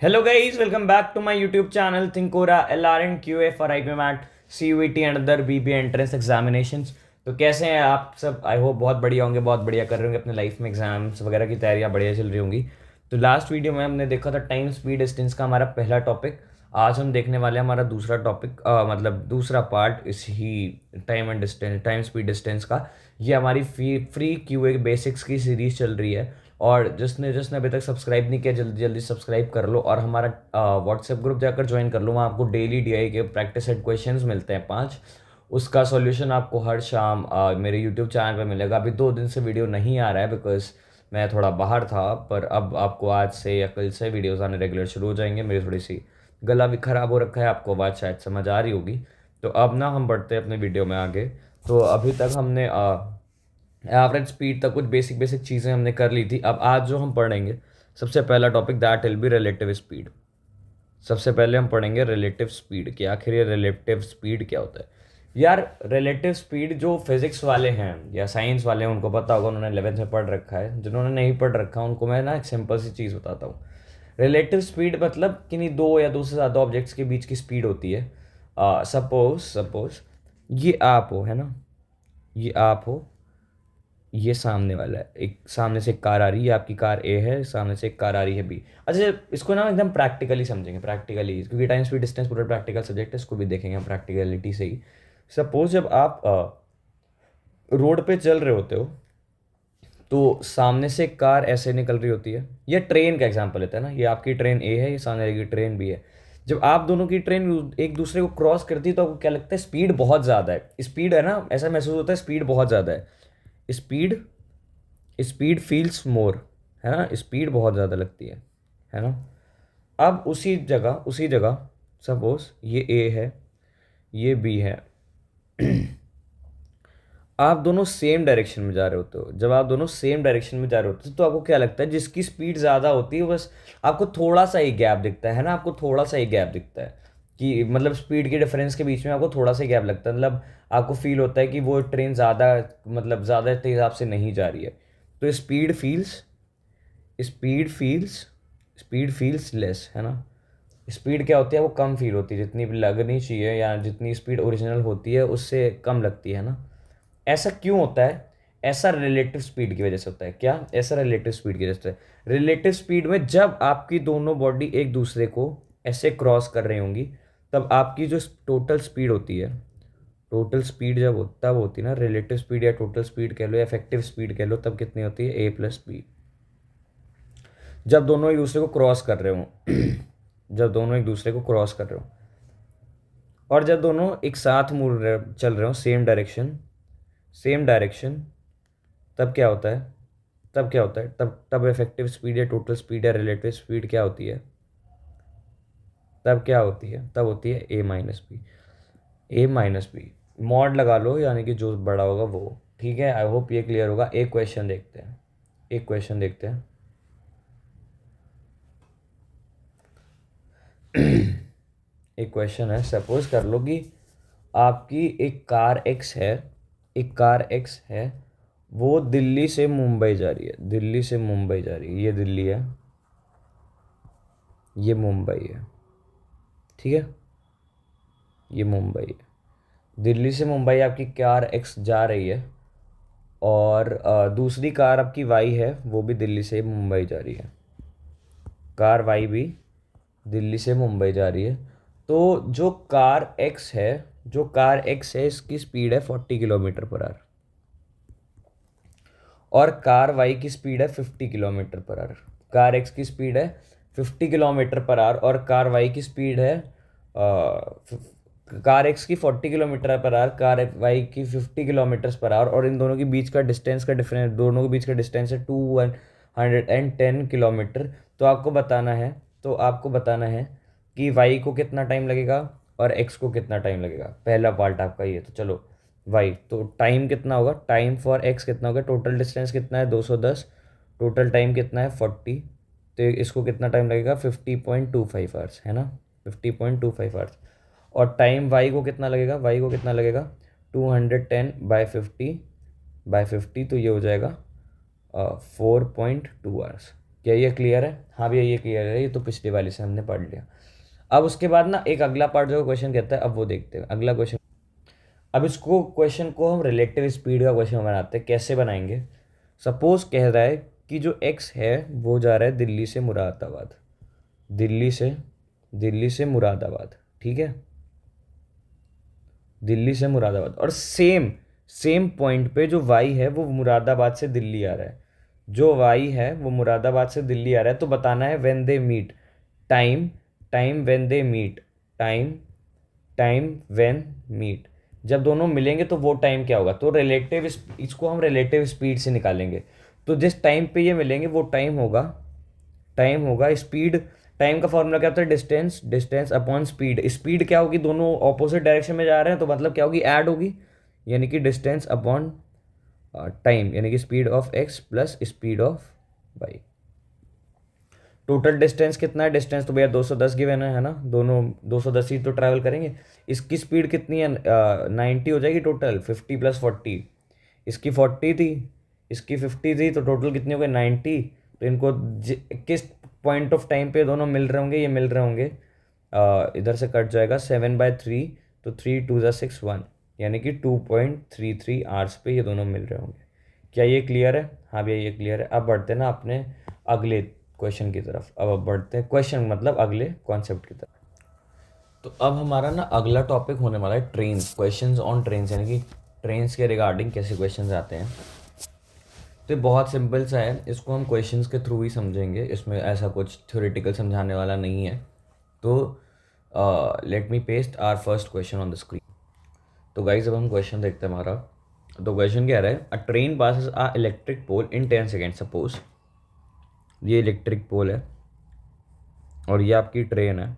Hello guys, welcome back to my YouTube channel Thinkora LRN QA for IPMAT CUET and other BBA entrance examinations। तो कैसे हैं आप सब? I hope बहुत बढ़िया होंगे, बहुत बढ़िया कर रहे होंगे अपने लाइफ में, एग्जाम्स वगैरह की तैयारियां बढ़िया चल रही होंगी। तो लास्ट वीडियो में हमने देखा था टाइम स्पीड डिस्टेंस का हमारा पहला टॉपिक। आज हम देखने वाले हैं हमारा दूसरा टॉपिक, मतलब दूसरा पार्ट इस ही time and distance, time speed distance का। ये हमारी फ्री क्यूए बेसिक्स की सीरीज चल रही है और जिसने जिसने अभी तक सब्सक्राइब नहीं किया जल्दी जल्दी सब्सक्राइब कर लो और हमारा व्हाट्सएप ग्रुप जाकर ज्वाइन कर लो। वहाँ आपको डेली डीआई के प्रैक्टिस सेट क्वेश्चंस मिलते हैं 5। उसका सॉल्यूशन आपको हर शाम मेरे यूट्यूब चैनल पे मिलेगा। अभी 2 दिन से वीडियो नहीं आ रहा है बिकॉज मैं थोड़ा बाहर था, पर अब आपको आज से या कल से वीडियोज़ आने रेगुलर शुरू हो जाएंगे। मेरी थोड़ी सी गला भी ख़राब हो रखा है, आपको आवाज़ शायद समझ आ रही होगी। तो अब ना हम बढ़ते हैं अपने वीडियो में आगे। तो अभी तक हमने एवरेज स्पीड तक कुछ बेसिक बेसिक चीज़ें हमने कर ली थी। अब आज जो हम पढ़ेंगे सबसे पहला topic that will be relative speed. सबसे पहले हम पढ़ेंगे रिलेटिव स्पीड कि आखिर ये रिलेटिव स्पीड क्या होता है। यार रिलेटिव स्पीड जो फिजिक्स वाले हैं या साइंस वाले हैं उनको पता होगा, उन्होंने 11th में पढ़ रखा है। जिन्होंने नहीं पढ़ रखा उनको मैं ना एक सिंपल सी चीज़ बताता हूँ। रिलेटिव स्पीड मतलब कि नहीं, दो या दो से ज़्यादा ऑब्जेक्ट्स के बीच की स्पीड होती है। सपोज ये आप हो, है ना, ये आप हो, ये सामने वाला है, एक सामने से एक कार आ रही है, आपकी कार ए है, सामने से एक कार आ रही है बी। अच्छा, इसको ना एकदम प्रैक्टिकली समझेंगे, प्रैक्टिकली, क्योंकि टाइम स्पीड डिस्टेंस पूरा प्रैक्टिकल सब्जेक्ट है, इसको भी देखेंगे हम प्रैक्टिकलिटी से ही। सपोज जब आप रोड पे चल रहे होते हो तो सामने से एक कार ऐसे निकल रही होती है। ये ट्रेन का एग्जांपल लेते हैं ना, ये आपकी ट्रेन ए है, ये सामने की ट्रेन बी है। जब आप दोनों की ट्रेन एक दूसरे को क्रॉस करती है तो आपको क्या लगता है? स्पीड बहुत ज़्यादा है। स्पीड है ना, ऐसा महसूस होता है स्पीड बहुत ज़्यादा है। स्पीड स्पीड फील्स मोर, है ना, स्पीड बहुत ज़्यादा लगती है ना। अब उसी जगह सपोज ये ए है, ये बी है। आप दोनों सेम डायरेक्शन में जा रहे होते हो। जब आप दोनों सेम डायरेक्शन में जा रहे होते हो तो आपको क्या लगता है? जिसकी स्पीड ज़्यादा होती है बस आपको थोड़ा सा ही गैप दिखता है ना, आपको थोड़ा सा ही गैप दिखता है कि मतलब स्पीड के डिफरेंस के बीच में आपको थोड़ा सा गैप लगता है। मतलब आपको फील होता है कि वो ट्रेन ज़्यादा, मतलब ज़्यादा तेज़ आपसे नहीं जा रही है। तो speed feels speed feels less, है ना। स्पीड क्या होती है? वो कम फील होती है, जितनी लगनी चाहिए या जितनी स्पीड ओरिजिनल होती है उससे कम लगती है ना। ऐसा क्यों होता है? ऐसा रिलेटिव स्पीड की वजह से होता है। क्या? ऐसा रिलेटिव स्पीड की वजह से। रिलेटिव स्पीड में जब आपकी दोनों बॉडी एक दूसरे को ऐसे क्रॉस कर रही होंगी तब आपकी जो टोटल स्पीड होती है, टोटल स्पीड जब तब होती है ना, रिलेटिव स्पीड या टोटल स्पीड कह लो या इफेक्टिव स्पीड कह लो, तब कितनी होती है? A+B। जब दोनों एक दूसरे को क्रॉस कर रहे हो जब दोनों एक दूसरे को क्रॉस कर रहे हो और जब दोनों एक साथ चल रहे हो, सेम डायरेक्शन, तब क्या होता है? तब इफेक्टिव स्पीड या टोटल स्पीड या रिलेटिव स्पीड क्या होती है? तब होती है A-B। A-B मॉड लगा लो, यानी कि जो बड़ा होगा वो। ठीक है, आई होप ये क्लियर होगा। एक क्वेश्चन देखते हैं, एक क्वेश्चन देखते हैं। एक क्वेश्चन है, सपोज कर लो कि आपकी एक कार एक्स है, एक कार एक्स है, वो दिल्ली से मुंबई जा रही है, दिल्ली से मुंबई जा रही है। ये दिल्ली है, ये मुंबई है, ठीक है, ये मुंबई है। दिल्ली से मुंबई आपकी कार एक्स जा रही है और दूसरी कार आपकी वाई है, वो भी दिल्ली से मुंबई जा रही है। कार वाई भी दिल्ली से मुंबई जा रही है। तो जो कार एक्स है इसकी स्पीड है 40 किलोमीटर पर आवर और कार वाई की स्पीड है 50 kilometre per our. Car x की स्पीड है 50 किलोमीटर पर आवर और कार वाई की स्पीड है कार एक्स की 40 kilometre per our, car Y की 50 किलोमीटर पर आवर। और इन दोनों के बीच का डिस्टेंस का डिफरेंस, दोनों के बीच का डिस्टेंस है 210 किलोमीटर। तो आपको बताना है कि वाई को कितना टाइम लगेगा और एक्स को कितना टाइम लगेगा। पहला पार्ट आपका ये। तो चलो, वाई तो टाइम कितना होगा, टाइम फॉर एक्स कितना होगा, टोटल डिस्टेंस कितना है 210, टोटल टाइम कितना है 40, तो इसको कितना टाइम लगेगा 50.25 आवर्स, है ना, 50.25 आवर्स। और टाइम वाई को कितना लगेगा 210/50, तो ये हो जाएगा 4.2 आवर्स। क्या ये क्लियर है? हाँ भैया ये क्लियर है, ये तो पिछली वाली से हमने पढ़ लिया। अब उसके बाद ना एक अगला पार्ट जो क्वेश्चन कहता है, अब वो देखते हैं अगला क्वेश्चन। अब इसको क्वेश्चन को हम रिलेटिव स्पीड का क्वेश्चन बनाते हैं। कैसे बनाएंगे? सपोज कह रहा है कि जो एक्स है वो जा रहा है दिल्ली से मुरादाबाद, दिल्ली से मुरादाबाद, ठीक है, दिल्ली से मुरादाबाद। और सेम सेम पॉइंट पे जो वाई है वो मुरादाबाद से दिल्ली आ रहा है, जो वाई है वो मुरादाबाद से दिल्ली आ रहा है। तो बताना है when they meet, time, time when they meet, time, time when meet. जब दोनों मिलेंगे तो वो टाइम क्या होगा? तो रिलेटिव, इसको हम रिलेटिव स्पीड से निकालेंगे। तो जिस टाइम पे ये मिलेंगे वो टाइम होगा स्पीड। टाइम का फॉर्मूला क्या होता है? Distance, distance upon speed. Speed क्या होगी? दोनों ऑपोजिट डायरेक्शन में जा रहे हैं तो मतलब क्या होगी? ऐड होगी, यानी कि डिस्टेंस अपॉन टाइम, यानी कि speed of X plus speed of Y. Total distance कितना है? डिस्टेंस तो भैया 210 गिवन है ना, दोनों 210 ही तो ट्रैवल करेंगे। इसकी स्पीड कितनी है? 90 हो जाएगी टोटल, 50 प्लस 40। इसकी 40 थी, इसकी 50 थी, तो टोटल कितनी हो गई? 90। तो इनको किस पॉइंट ऑफ टाइम पे दोनों मिल रहे होंगे? ये मिल रहे होंगे इधर से कट जाएगा 7/3, तो 3 2 6 1, यानी कि 2.33 आवर्स पे ये दोनों मिल रहे होंगे। क्या ये क्लियर है? हाँ भैया ये क्लियर है। अब बढ़ते हैं ना अपने अगले क्वेश्चन की तरफ। अब बढ़ते हैं क्वेश्चन मतलब अगले कॉन्सेप्ट की तरफ। तो अब हमारा ना अगला टॉपिक होने वाला है ट्रेन, क्वेश्चंस ऑन ट्रेन, यानी कि ट्रेन्स के रिगार्डिंग कैसे क्वेश्चंस आते हैं। तो ये बहुत सिंपल सा है, इसको हम क्वेश्चंस के थ्रू ही समझेंगे, इसमें ऐसा कुछ थ्योरेटिकल समझाने वाला नहीं है। तो let me paste our first question on the screen. तो गाइज अब हम क्वेश्चन देखते हैं हमारा। तो क्वेश्चन क्या रहा है? A train passes a electric pole in 10 second. Suppose ये इलेक्ट्रिक पोल है और ये आपकी ट्रेन है।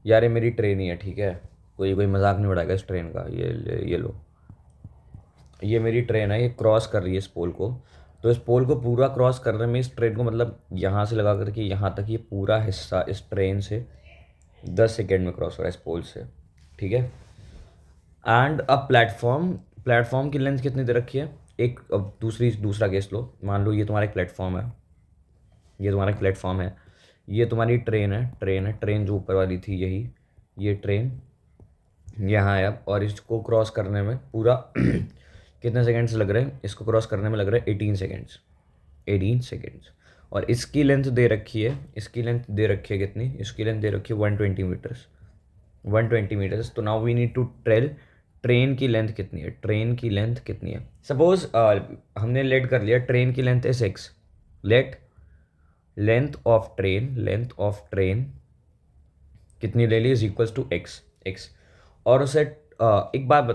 यार ये मेरी ट्रेन ही है, ठीक है, कोई कोई मजाक नहीं उड़ाएगा इस ट्रेन का। ये लो, ये मेरी ट्रेन है, ये क्रॉस कर रही है इस पोल को। तो इस पोल को पूरा क्रॉस करने में इस ट्रेन को, मतलब यहाँ से लगा करके यहाँ तक, ये पूरा हिस्सा इस ट्रेन से 10 सेकेंड में क्रॉस हो रहा है इस पोल से, ठीक है। एंड अब प्लेटफॉर्म, प्लेटफॉर्म की लेंथ कितनी दे रखी है? एक, अब दूसरा केस लो, मान लो ये तुम्हारा एक प्लेटफॉर्म है, ये तुम्हारा एक प्लेटफॉर्म है, ये तुम्हारी ट्रेन जो ऊपर वाली थी यही, ये ट्रेन यहाँ है अब, और इसको क्रॉस करने में पूरा कितने सेकेंड्स लग रहे हैं? इसको क्रॉस करने में लग रहा है 18 सेकेंड्स, 18 सेकेंड्स। और इसकी लेंथ दे रखी है, इसकी लेंथ दे रखी है कितनी? इसकी लेंथ दे रखी है 120 मीटर्स, 120 मीटर्स। तो now we need to tell train की लेंथ कितनी है, ट्रेन की लेंथ कितनी है। सपोज हमने लेट कर लिया ट्रेन की लेंथ है 6, लेट लेंथ ऑफ ट्रेन कितनी ले ली? Is equals to X. और उसे एक बात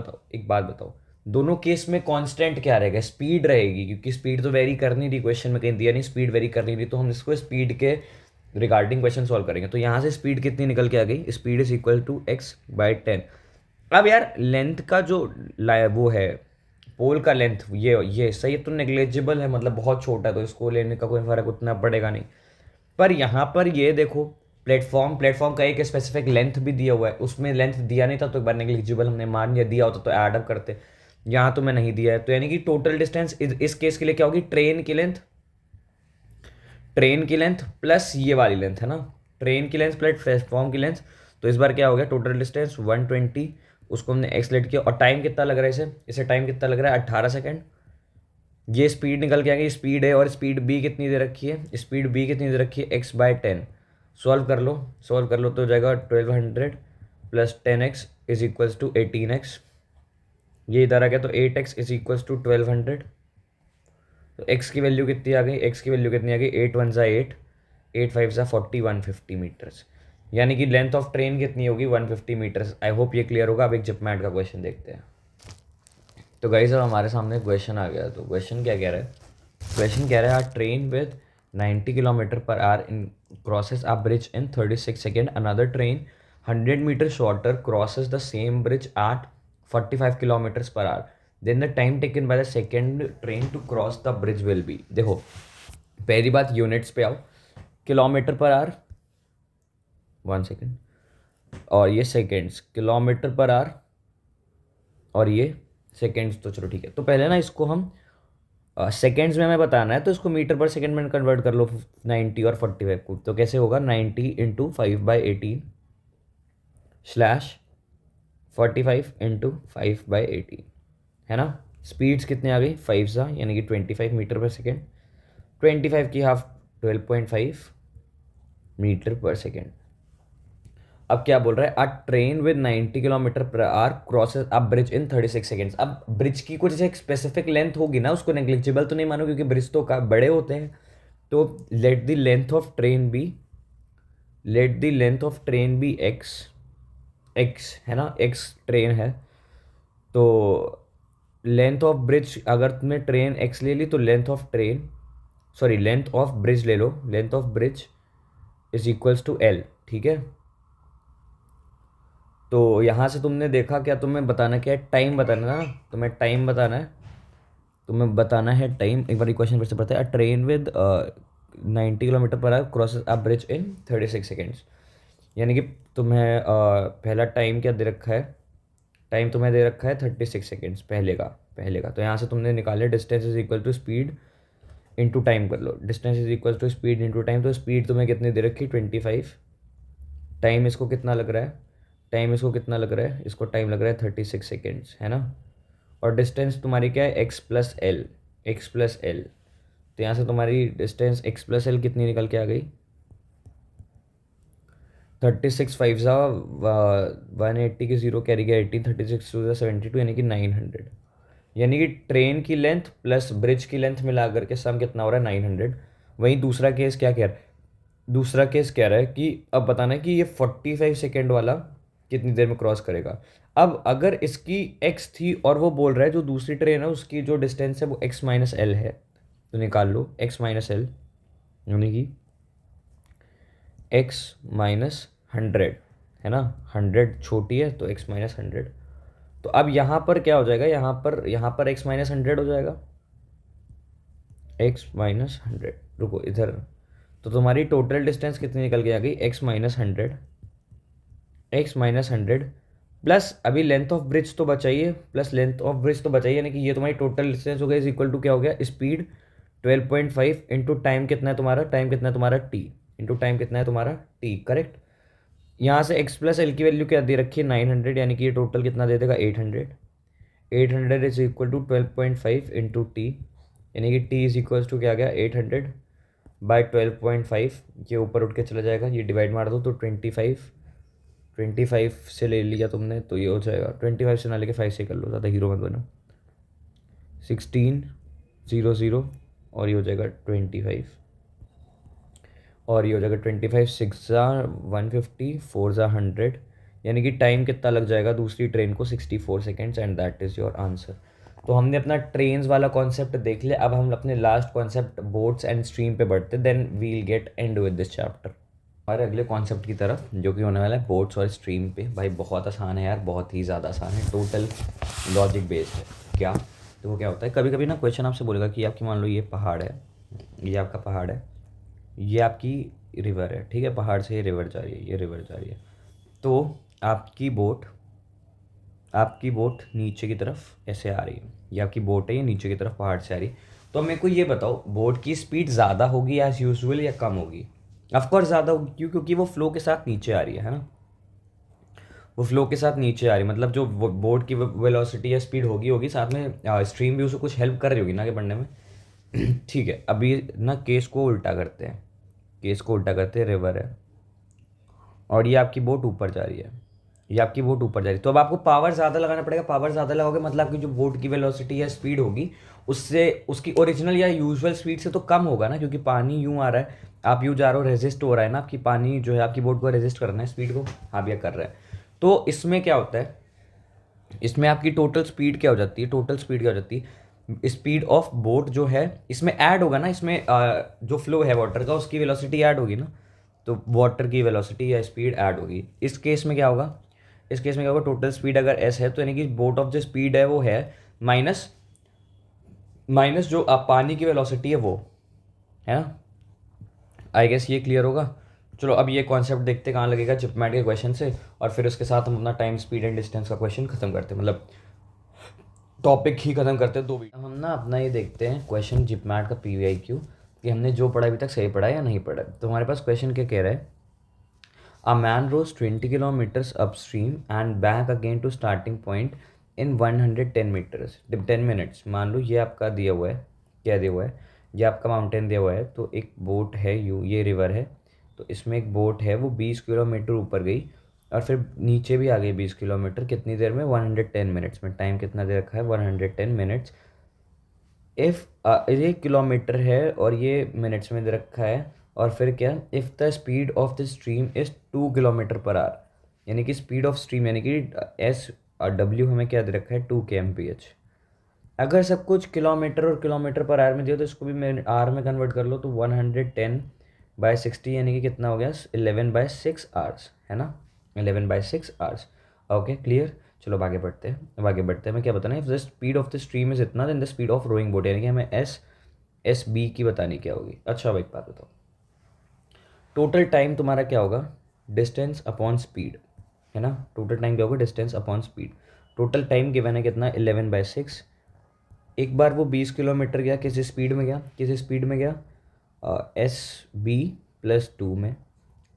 बताओ, दोनों केस में कांस्टेंट क्या रहेगा? स्पीड रहेगी, क्योंकि स्पीड तो वेरी कर नहीं रही, क्वेश्चन में कहीं दिया नहीं स्पीड वेरी कर नहीं रही, तो हम इसको स्पीड के रिगार्डिंग क्वेश्चन सॉल्व करेंगे। तो यहाँ से स्पीड कितनी निकल के आ गई? Speed is equal to x/10। अब यार लेंथ का जो वो है पोल का लेंथ, ये सही है, तो नेग्लेजिबल है, मतलब बहुत छोटा है, तो इसको लेने का कोई फर्क उतना पड़ेगा नहीं। पर यहाँ पर ये देखो, प्लेटफॉर्म का एक स्पेसिफिक लेंथ भी दिया हुआ है, उसमें लेंथ दिया नहीं था तो एक बार नेग्लिजिबल हमने मान लिया, दिया होता तो ऐड अप करते। यहाँ तो मैं नहीं दिया है, तो यानी कि टोटल डिस्टेंस इस केस के लिए क्या होगी? ट्रेन की लेंथ प्लस ये वाली लेंथ है ना, ट्रेन की लेंथ प्लस प्लेटफॉर्म की लेंथ। तो इस बार क्या हो गया? टोटल डिस्टेंस 120, उसको हमने एक्सलेट किया, और टाइम कितना लग रहा है इसे टाइम कितना लग रहा है? 18 सेकेंड। ये स्पीड निकल के आ गई, स्पीड है, और स्पीड बी कितनी दे रखी है? स्पीड बी कितनी दे रखी है? x/10। सॉल्व कर लो तो हो जाएगा 1200 plus 10x is equals to 18x। ये इधर आ गया तो 8x इज इक्वल्स टू 1200। तो x की वैल्यू कितनी आ गई? x की वैल्यू कितनी आ गई? 8 1 8, 8 5 40, 150 मीटर्स। यानी कि लेंथ ऑफ ट्रेन कितनी होगी? 150 मीटर्स। आई होप ये क्लियर होगा। अब एक जिपमैट का क्वेश्चन देखते हैं। तो गाइस अब हमारे सामने क्वेश्चन आ गया। तो क्वेश्चन क्या कह रहा है? क्वेश्चन कह रहा है train with 90 kilometre per hour in crosses a bridge in 36 second. Another train 100 metre shorter crosses the same bridge at 45 kilometres per hour. Then the time taken by the second train to cross the bridge will be. देखो पहली बात units पे आओ, kilometre per our 1 second, और ये seconds, kilometre per our और ये seconds. तो चलो ठीक है, तो पहले ना इसको हम सेकेंड्स में हमें बताना है तो इसको मीटर पर सेकेंड में कन्वर्ट कर लो 90 और 45 को। तो कैसे होगा 90 इंटू 5/18 स्लैश 45 इंटू 5/18, है ना। स्पीड्स कितनी आ गई 5 सा यानी कि 25 मीटर पर सेकेंड, 25 की हाफ 12.5 मीटर पर सेकेंड। अब क्या बोल रहा है, a train with 90 kilometre per our crosses a bridge in 36 seconds. अब ब्रिज की कुछ एक स्पेसिफिक लेंथ होगी ना, उसको नेग्लिजिबल तो नहीं मानो क्योंकि ब्रिज तो का बड़े होते हैं। तो let the length of train be, let the length of train be X, X है ना, एक्स ट्रेन है। तो लेंथ ऑफ ब्रिज, अगर तुमने ट्रेन एक्स ले ली तो length of train, sorry length of bridge ले लो, length of bridge is equals to L, ठीक है। तो यहाँ से तुमने देखा क्या, तुम्हें बताना क्या है, टाइम बताना ना, तुम्हें टाइम बताना है, तुम्हें बताना है टाइम। एक बार क्वेश्चन फिर से पढ़ते हैं। अ train with 90 kilometre per our crosses a bridge in 36 seconds, यानी कि तुम्हें पहला टाइम क्या दे रखा है, टाइम तुम्हें दे रखा है 36 सेकेंड्स पहले का। तो यहाँ से तुमने निकाले distance is equal to speed into time कर लो, distance is equal to speed into time. तो स्पीड तुम्हें कितनी दे रखी 25, टाइम इसको कितना लग रहा है, टाइम इसको कितना लग रहा है, इसको टाइम लग रहा है 36 सेकेंड्स, है ना। और डिस्टेंस तुम्हारी क्या है x plus L, x plus L. तो यहाँ से तुम्हारी डिस्टेंस एक्स प्लस एल कितनी निकल के आ गई 36, 5 ज़ा 180 की जीरो कैरी गया 18, 36 2 ज़ा 72 यानी कि 900। यानी कि ट्रेन की लेंथ प्लस ब्रिज की लेंथ मिला करके सम कितना हो रहा है 900। वहीं दूसरा केस क्या कह रहा है, दूसरा केस कह रहा है कि अब बताना है कि ये 45 सेकेंड वाला कितनी देर में क्रॉस करेगा। अब अगर इसकी x थी और वो बोल रहा है जो दूसरी ट्रेन है उसकी जो डिस्टेंस है वो x माइनस एल है, तो निकाल लो x माइनस एल, यानी कि x माइनस 100, है ना। 100 छोटी है तो x माइनस 100। तो अब यहाँ पर क्या हो जाएगा, यहाँ पर x माइनस 100 हो जाएगा, x माइनस 100। रुको इधर, तो तुम्हारी टोटल डिस्टेंस कितनी निकल के आ गई x minus 100, x minus 100 plus अभी लेंथ ऑफ ब्रिज तो बचाइए, प्लस लेंथ ऑफ ब्रिज तो बचाइए, यानी कि ये तुम्हारी टोटल डिस्टेंस हो गया इज इक्वल टू क्या हो गया स्पीड 12.5 इंटू टाइम कितना है तुम्हारा, टाइम कितना है तुम्हारा t, इंटू टाइम कितना है तुम्हारा t, करेक्ट। यहाँ से x प्लस एल की वैल्यू क्या दे रखी है 900, यानी कि ये टोटल कितना दे देगा 800, 800 is equal to 12.5 into T, यानी कि t इज इक्वल टू क्या आ गया 800 बाई 12.5, ये ऊपर उठ के चला जाएगा, ये डिवाइड मार दो तो 25 से ले लिया तुमने तो ये हो जाएगा 25 से ना लेके 5 से कर लो, ज़्यादा हीरो मत बनो, 1600 और ये हो जाएगा 25 और ये हो जाएगा 25, 6 ज़ा 150, 4 ज़ा 100, यानी कि टाइम कितना लग जाएगा दूसरी ट्रेन को 64 seconds, and that is your answer. तो हमने अपना ट्रेन्स वाला कॉन्सेप्ट देख लिया, अब हम अपने last concept boats and stream पे बढ़ते, then we'll get end with this chapter. हमारे अगले कॉन्सेप्ट की तरफ जो कि होने वाला है बोट्स और स्ट्रीम पे। भाई बहुत आसान है यार, बहुत ही ज़्यादा आसान है, टोटल लॉजिक बेस्ड है। क्या तो वो क्या होता है, कभी कभी ना क्वेश्चन आपसे बोलेगा कि आपकी मान लो ये पहाड़ है, ये आपका पहाड़ है, ये आपकी रिवर है, ठीक है, पहाड़ से ये रिवर जा रही है, ये रिवर जा रही है। तो आपकी बोट नीचे की तरफ ऐसे आ रही है, ये आपकी बोट है, ये नीचे की तरफ पहाड़ से आ रही है। तो मेरे को ये बताओ बोट की स्पीड ज़्यादा होगी एज यूजुअल या कम होगी। ऑफकोर्स ज़्यादा होगी, क्यों, क्योंकि वो फ्लो के साथ नीचे आ रही है ना, वो फ्लो के साथ नीचे आ रही है, मतलब जो बोट की वेलोसिटी या स्पीड होगी साथ में स्ट्रीम भी उसको कुछ हेल्प कर रही होगी ना आगे बढ़ने में। ठीक है, अभी ना केस को उल्टा करते हैं, केस को उल्टा करते हैं, रिवर है और ये आपकी बोट ऊपर जा रही है, ये आपकी बोट ऊपर जा रही है। तो अब आपको पावर ज़्यादा लगाना पड़ेगा, पावर ज़्यादा लगाओगे मतलब आपकी जो बोट की वेलोसिटी या स्पीड होगी उससे उसकी ओरिजिनल या यूजुअल स्पीड से तो कम होगा ना, क्योंकि पानी यूँ आ रहा है, आप यूँ जा रहे हो, रेजिस्ट हो रहा है ना, आपकी पानी जो है आपकी बोट को रेजिस्ट करना है स्पीड को, आप यह कर रहे हैं। तो इसमें क्या होता है, इसमें आपकी टोटल स्पीड क्या हो जाती है, टोटल स्पीड क्या हो जाती है, स्पीड ऑफ बोट जो है इसमें ऐड होगा ना, इसमें जो फ्लो है वाटर का उसकी वेलोसिटी ऐड होगी ना, तो वाटर की वेलोसिटी या स्पीड ऐड होगी। इस केस में क्या होगा, इस केस में क्या होगा, टोटल स्पीड अगर एस है तो यानी कि बोट ऑफ जो स्पीड है वो है माइनस माइनस जो आप पानी की वेलोसिटी है वो, है ना। आई गेस ये क्लियर होगा। चलो अब ये कॉन्सेप्ट देखते कहाँ लगेगा चिपमैट के क्वेश्चन से, और फिर उसके साथ हम अपना टाइम स्पीड एंड डिस्टेंस का क्वेश्चन खत्म करते हैं, मतलब टॉपिक ही खत्म करते हैं 2 वीडियो। हम ना अपना ये देखते हैं क्वेश्चन जिपमैट का PVIQ कि हमने जो पढ़ा अभी तक सही पढ़ा या नहीं पढ़ा। तो हमारे पास क्वेश्चन क्या कह रहा है, a man rows 20 kilometres upstream and back again to starting point in 110 metres 10 minutes. मान लो ये आपका दिया हुआ है, क्या दिया हुआ है, ये आपका माउंटेन दिया हुआ है। तो एक बोट है, ये रिवर है, तो इसमें एक बोट है, वो 20 किलोमीटर ऊपर गई और फिर नीचे भी आ गई 20 किलोमीटर। कितनी देर में? 110 मिनट्स में। टाइम कितना दे रखा है? 110 मिनट्स। इफ़ ये किलोमीटर है और ये मिनट्स में दे रखा है। और फिर क्या, if the speed of the stream is 2 kilometre per our, यानी कि स्पीड ऑफ स्ट्रीम यानी कि SW हमें क्या दे रखा है? 2 kmph। अगर सब कुछ किलोमीटर और किलोमीटर पर आवर में दिया तो इसको भी मिनट आर में कन्वर्ट कर लो। तो 110/60 यानी कि कितना हो गया? 11/6 आवर्स, है ना? 11/6 आवर्स। Okay, clear. चलो आगे बढ़ते हैं, अब आगे बढ़ते हैं। मैं क्या बताना है, if the speed of the stream is इतना then the speed of rowing boat, यानी कि हमें SB की बतानी क्या होगी। अच्छा भाई, एक बात बताओ, टोटल टाइम तुम्हारा क्या होगा? डिस्टेंस अपॉन स्पीड, है ना? टोटल टाइम क्या होगा? Distance upon speed. Total time given है कितना? 11/6। एक बार वो 20 किलोमीटर गया, किसी स्पीड में गया, किसी स्पीड में गया SB+2 में,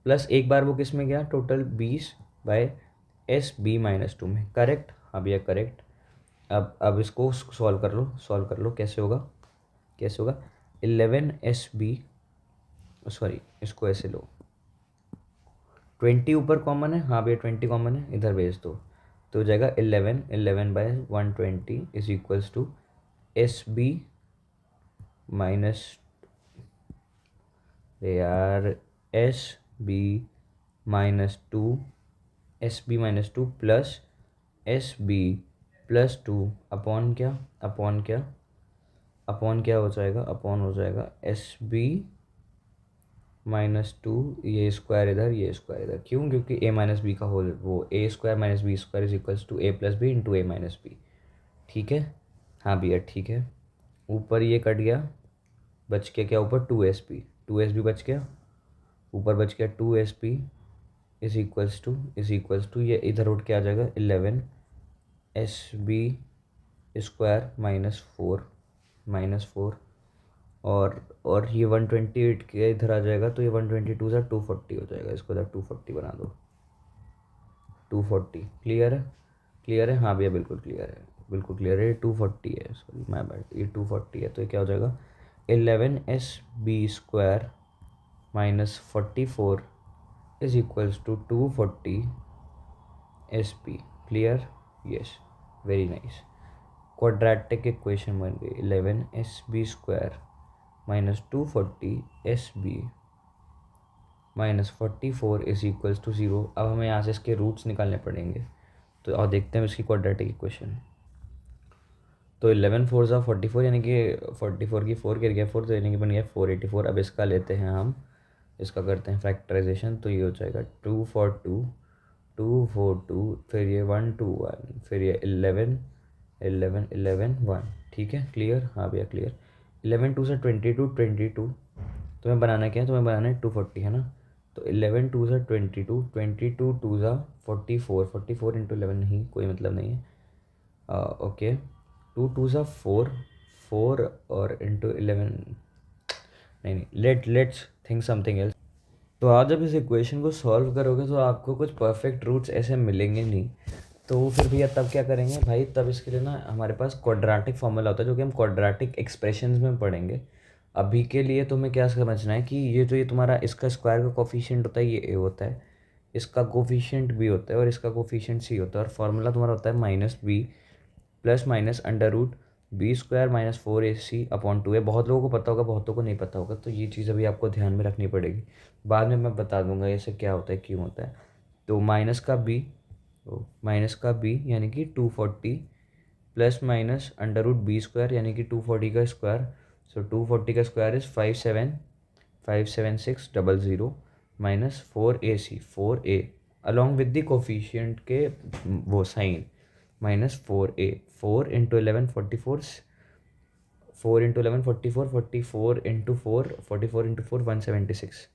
प्लस एक बार वो किस में गया? टोटल 20/SB-2 में। करेक्ट? हाँ भैया करेक्ट। अब इसको सॉल्व कर लो, सॉल्व कर लो। कैसे होगा? कैसे होगा? 11SB, सॉरी इसको ऐसे लो, 20 ऊपर कॉमन है, हाँ भैया 20 कॉमन है, इधर भेज दो तो हो जाएगा 11/120 is equals to SB minus, यार SB-2, SB-2 plus SB+2 upon क्या? अपॉन क्या? अपॉन क्या हो जाएगा? अपॉन हो जाएगा SB-2, ये स्क्वायर इधर, ये स्क्वायर इधर। क्यों? क्योंकि A-B का होल, वो A² - B² is equals to A+B into A-B। ठीक है? हाँ भैया ठीक है। ऊपर ये कट गया, बच गया क्या ऊपर? 2SB बच गया, ऊपर बच गया 2SB इज इक्वल्स टू ये इधर उठ के आ जाएगा 11SB² -4 और ये 128 के इधर आ जाएगा, तो ये 122 से 240 हो जाएगा। इसको इधर 240 बना दो, 240। क्लियर है? क्लियर है? हाँ भैया बिल्कुल क्लियर है, बिल्कुल क्लियर है। ये 240 है, सॉरी माय बैड, ये 240 है। तो ये क्या हो जाएगा? 11SB² -44 is equals to 240 SB। Clear? Yes, very nice. Quadratic equation बन गई। 11SB² -240SB -44 is equals to 0। अब हमें यहाँ से इसके रूट्स निकालने पड़ेंगे, तो और देखते हैं इसकी क्वाड्रेटिक इक्वेशन। तो 11×4 = 44, यानी कि 44 की 4 गिर गया 4, तो यानी कि बन गया 484। अब इसका लेते हैं हम, इसका करते हैं फैक्टराइजेशन। तो ये हो जाएगा 242, फिर ये 121, फिर ये 11 1 ठीक है? क्लियर? हाँ भैया क्लियर। 11×2 = 22, 22। तुम्हें बनाना क्या है? तुम्हें बनाना है 240, है ना? तो 11×2 = 22, 22×2 = 44, 44 इंटू 11 नहीं, कोई मतलब नहीं है। ओके, 2×2 = 4, 4 और इंटू 11, नहीं, लेट्स थिंक समथिंग एल्स। तो आज जब इस इक्वेशन को सॉल्व करोगे तो आपको कुछ परफेक्ट रूट्स ऐसे मिलेंगे नहीं। तो फिर भैया तब क्या करेंगे भाई? तब इसके लिए ना हमारे पास क्वाड्रेटिक फॉर्मूला होता है, जो कि हम क्वाड्रेटिक एक्सप्रेशंस में पढ़ेंगे। अभी के लिए तुम्हें क्या समझना है कि ये तुम्हारा इसका स्क्वायर का कोफिशिएंट होता है, ये A होता है, इसका कोफिशिएंट B होता है और इसका कोफिशिएंट C होता है। और फार्मूला तुम्हारा होता है -B + √B² -4AC/2 है। बहुत लोगों को पता होगा, बहुतों को नहीं पता होगा, तो ये चीज़ अभी आपको ध्यान में रखनी पड़ेगी। बाद में मैं बता दूंगा ऐसे क्या होता है, क्यों होता है। तो माइनस का b यानी कि 240 प्लस माइनस √B² यानी कि 240 का स्क्वायर। सो 240 का square is 57600 -4AC 4A along with the coefficient के वो sign -4A। 4 into 11 44, 4 into 11 44, 44 into 4 44 into 4 176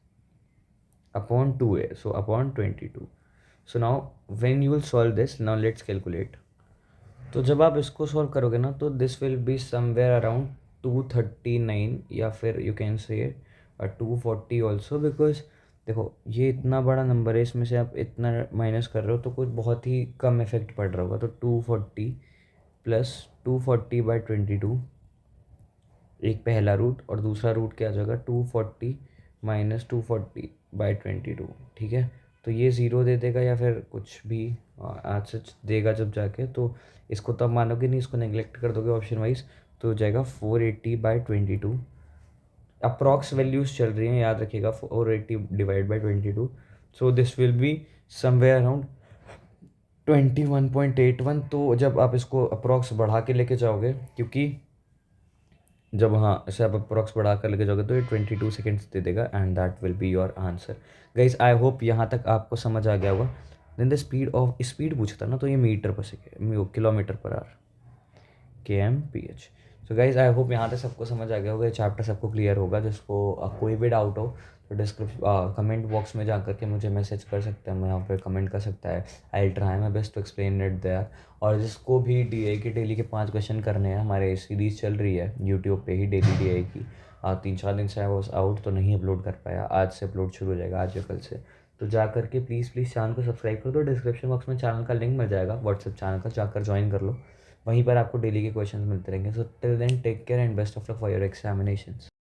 upon 2A, so upon 22. So now when you will solve this, now let's calculate. तो जब आप इसको सॉल्व करोगे ना तो this will be somewhere around 239 या फिर you can say 240 also, because देखो ये इतना बड़ा नंबर है, इसमें से आप इतना माइनस कर रहे हो तो कुछ बहुत ही कम इफेक्ट पड़ रहा होगा। तो 240 प्लस 240/22 एक पहला रूट, और दूसरा रूट क्या आ जाएगा 240 माइनस 240/22, ठीक है। तो ये ज़ीरो दे देगा या फिर कुछ भी आज सच देगा जब जाके, तो इसको तो आप मानोगे नहीं, इसको नेग्लेक्ट कर दोगे ऑप्शन वाइज, तो हो जाएगा 480/22। अप्रॉक्स वैल्यूज़ चल रही हैं, याद रखिएगा, 480 divide by 22, so this will be somewhere around 21.81। तो जब आप इसको अप्रॉक्स बढ़ा के लेके जाओगे, क्योंकि जब हाँ इसे आप अप्रॉक्स बढ़ा कर लेके जाओगे तो ये 22 सेकेंड्स दे देगा, and that will be your answer. Guys I hope यहाँ तक आपको समझ आ गया होगा। देन द स्पीड पूछता ना, तो ये मीटर पर second, kilometre per our, kmph। So guys I hope यहाँ तक सबको समझ आ गया होगा, ये चैप्टर सबको क्लियर होगा। जिसको कोई भी डाउट हो तो डिस्क्रिप्शन कमेंट बॉक्स में जा करके मुझे मैसेज कर सकते हैं, मैं यहाँ पे कमेंट कर सकता है। I try my best to explain it there. और जिसको भी डीआई के डेली के 5 क्वेश्चन करने हैं, हमारे सीरीज़ चल रही है यूट्यूब पे ही डेली डीआई की। 3-4 दिन से आई वॉज आउट तो नहीं अपलोड कर पाया, आज से अपलोड शुरू हो जाएगा, आज या कल से। तो जा करके प्लीज़ चैनल को सब्सक्राइब कर दो, डिस्क्रिप्शन बॉक्स में चैनल का लिंक मिल जाएगा, व्हाट्सएप चैनल का, जाकर ज्वाइन कर लो। वहीं पर आपको डेली के क्वेश्चंस मिलते रहेंगे। So till then take care and best of luck for your examinations.